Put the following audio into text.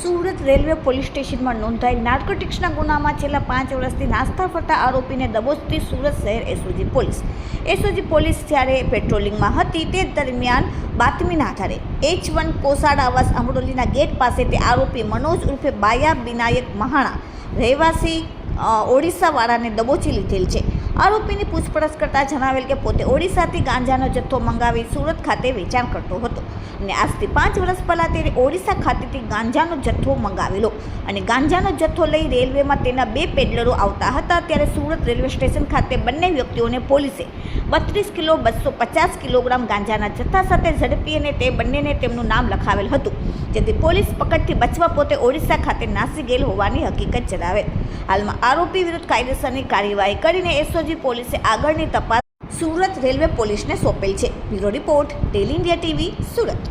Surat railway police સ્ટેશનમાં નોંધાયેલ નાર્કોટિક્સના ગુનામાં છેલ્લા 5 વર્ષથી નાસ્તા ફરતા આરોપીને દબોચતી સુરત શહેર એસઓજી પોલીસ જ્યારે પેટ્રોલિંગમાં હતી તે દરમિયાન બાતમીના આધારે H1 કોસાડ આવાસ અમરોલીના ગેટ પાસેથી આરોપી મનોજ ઉર્ફે બાયા વિનાયક મહાણા રહેવાસી ઓડિશાવાળાને દબોચી લીધેલ છે। આરોપીની પૂછપરછ કરતાં જણાવેલ કે પોતે ઓડિશાથી ગાંજાનો જથ્થો મંગાવી સુરત ખાતે વેચાણ કરતો હતો અને આજથી 5 વર્ષ પહેલાં તે ઓડિશા ખાતેથી ગાંજાનો જથ્થો મંગાવેલો અને ગાંજાનો જથ્થો લઈ રેલવેમાં તેના 2 પેડલરો આવતા હતા ત્યારે સુરત રેલવે સ્ટેશન ખાતે બંને વ્યક્તિઓને પોલીસે 32 કિલો 250 કિલોગ્રામ ગાંજાના જથ્થા સાથે ઝડપી અને તે બંનેને તેમનું નામ લખાવેલ હતું, જેથી પોલીસ પકડથી બચવા પોતે ઓડિશા ખાતે નાસી ગયેલ હોવાની હકીકત જણાવેલ। હાલમાં આરોપી વિરુદ્ધ કાયદેસરની કાર્યવાહી કરીને એસઓજી પોલીસે આગળની તપાસ સુરત રેલવે પોલીસને સોંપેલ છે। Bureau report, daily India TV, Surat.